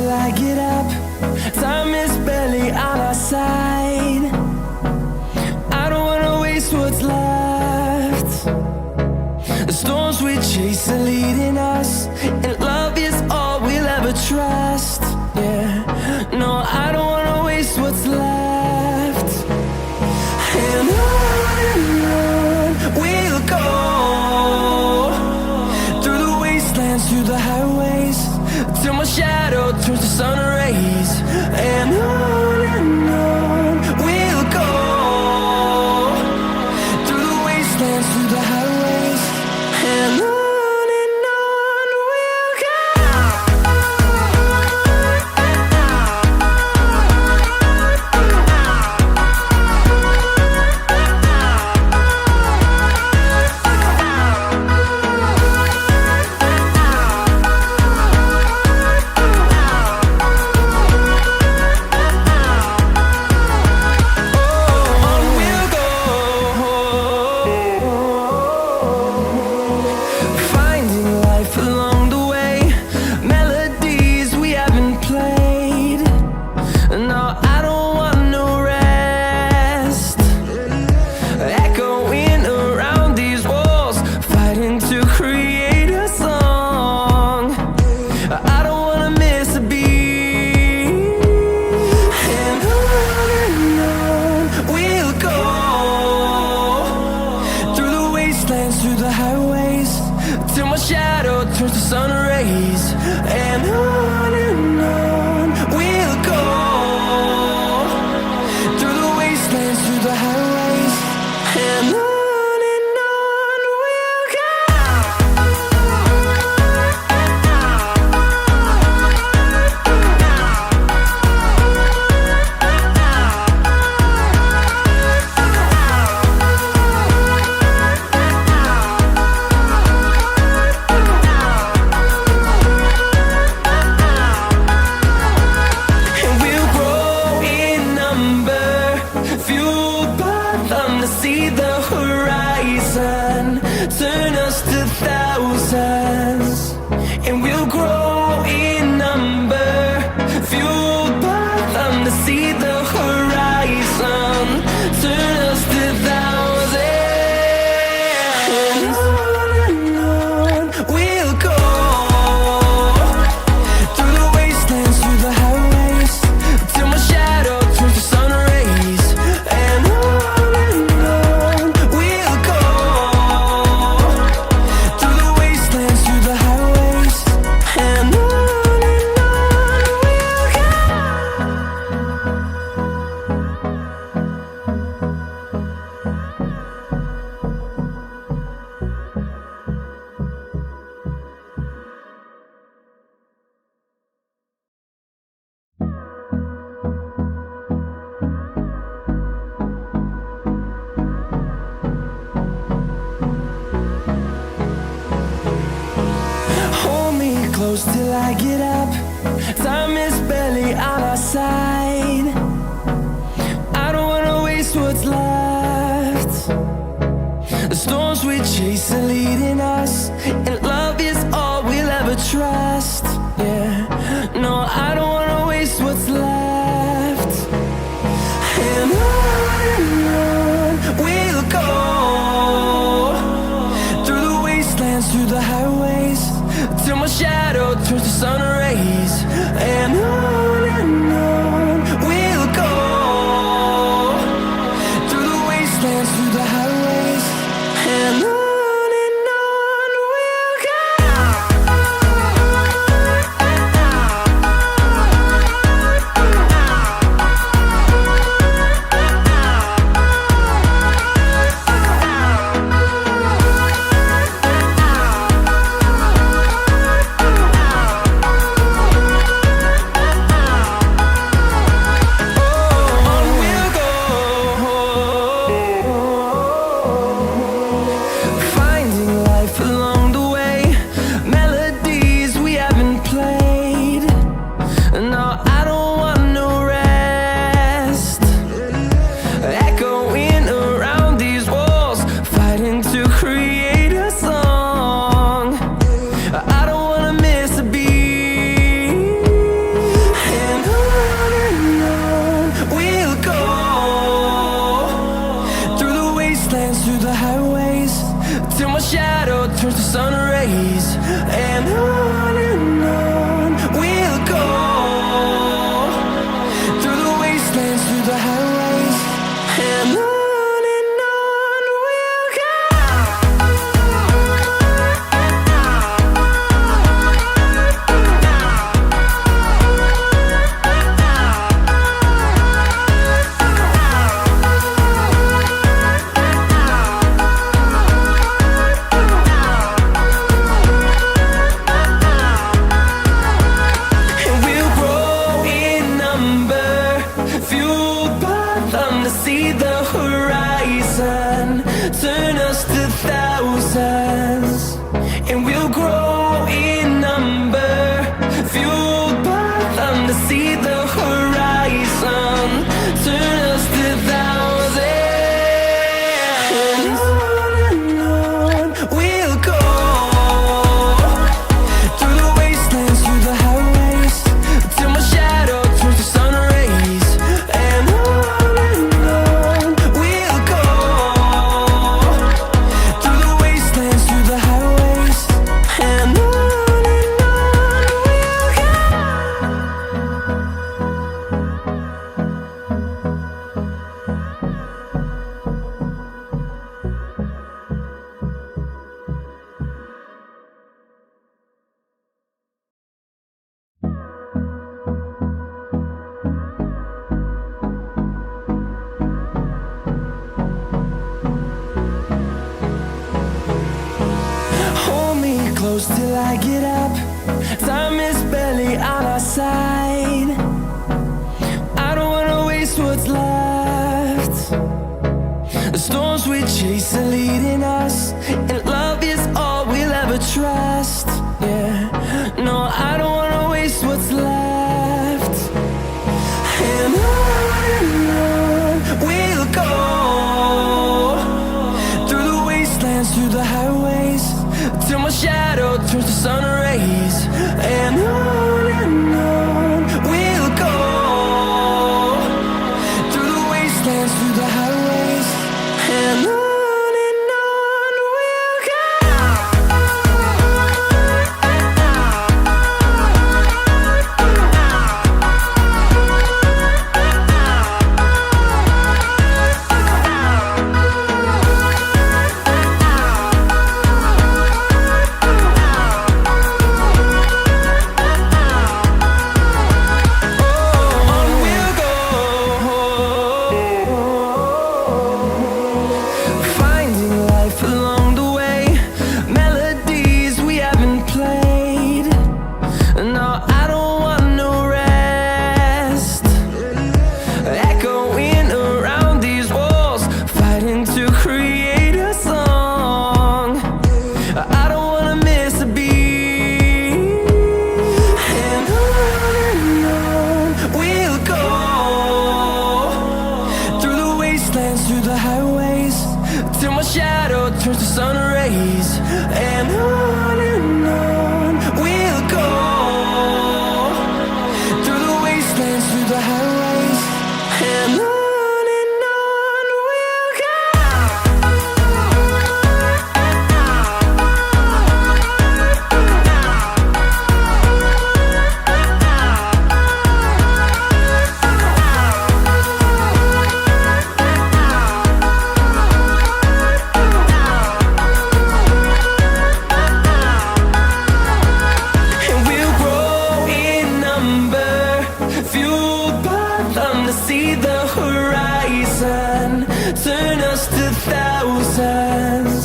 till I get up. Time is barely on our side. I don't wanna waste what's left. The storms we chase are leading us, and love is all we'll ever trust. Yeah, no, I don't wanna waste what's left. And on we'll go, through the wastelands, through the highways, till my shadow turns to sun rays. And on we'll go, through the wastelands, through the highways, and on we'll go. Through the highways, till my shadow turns to sun rays. And on we'll go, through the wastelands, through the highways, and on we'll go. See the horizon, turn us to thousands, and we'll grow in number, fueled by them. To see the horizon, turn us to thousands, and on we'll go, through the wastelands, through the highways, till my shadow turns to sun rays. And close till I get up. Time is barely on our side. I don't wanna waste what's left. The storms we chase are leading us, and love is all we'll ever trust. Yeah, no, I don't wanna waste what's left. And on we'll go, through the wastelands, through the highways, till my shadow turns to sun rays. And on we'll go, through the wastelands, through the highways, and on see the horizon, turn us to thousands, and we'll grow in number, fueled by them to see the horizon, turn us to thousands, and on we'll go, through the wastelands, through the highways, till my shadow turns to sun rays, and on we'll go, through the wastelands, through the highways, and on we'll go. Hold me close till I get up. Time is barely on our side. I don't wanna waste what's left. The storms we chase are leading us, and love is all we'll ever trust. Yeah, no, I don't wanna waste what's left. And on we'll go, through the wastelands, through the highways, till my shadow turns to sun rays, and on we'll go, through the wastelands, through the highways, and on we'll go. Finding life along the way, melodies we haven't played. No, I don't want no rest. Echoing around these walls, fighting to create a song. I don't wanna miss a beat. And on we'll go, through the wastelands, through the highways, till my shadow turns to sun rays, and on we'll go, through the wastelands, through the highways, and on we'll go. And we'll grow in number, fueled by them to see the horizon, turn us to thousands,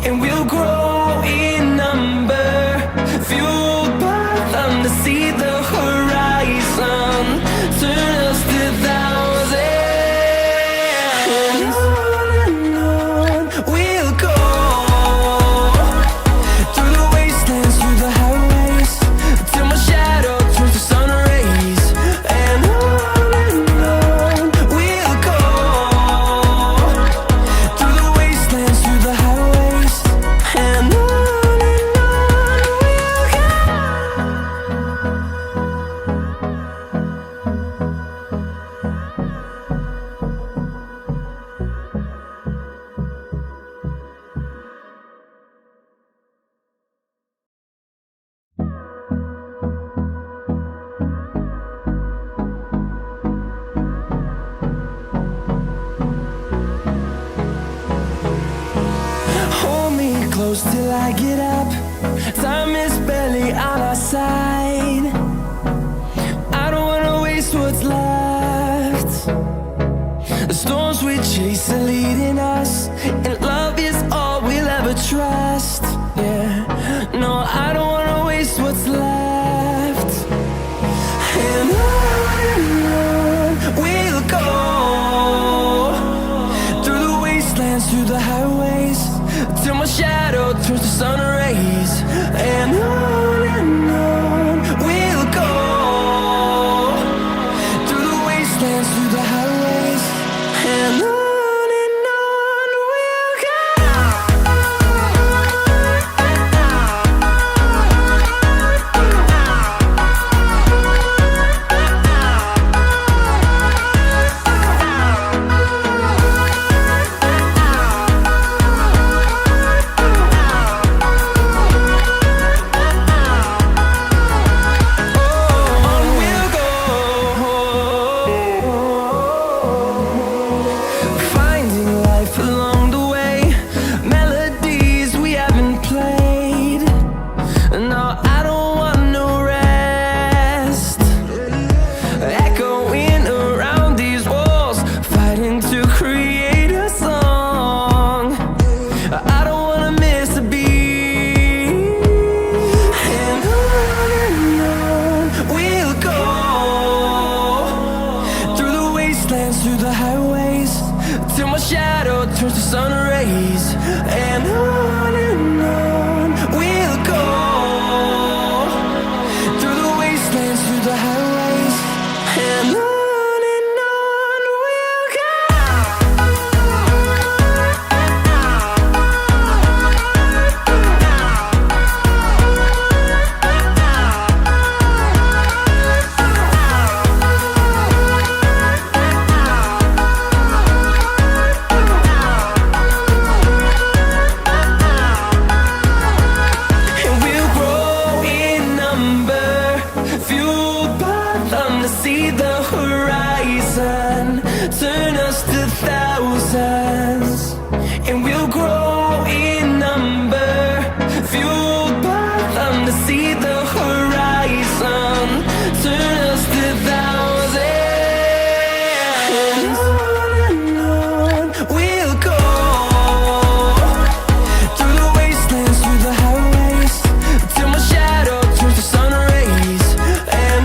and we'll grow in number, fueled by them to see the horizon, turn us to thousands, and on we'll go, through the wastelands, through the highways, till my shadow turns to sun rays, and on we'll go, through the wastelands, through the highways, and on we'll go. Hold me close till I get up. Time is barely on our side. I don't wanna waste what's left. The storms we chase are leading us, and love is all we'll ever trust. Yeah, no, I don't wanna waste what's left. And on we'll go, wastelands, through the highways, till my shadow turns to sun rays. And on we'll go, through the wastelands, through the highways, and on we'll go. See the horizon, turn us to thousands, and we'll grow in number, fueled by them to see the horizon, turn us to thousands, and on we'll go, through the wastelands, through the highways, till my shadow turns to sun rays. And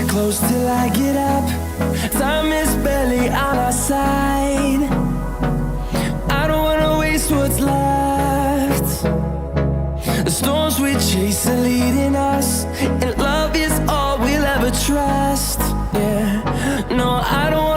close till I get up. Time is barely on our side. I don't wanna waste what's left. The storms we chase are leading us, and love is all we'll ever trust. Yeah, no, I don't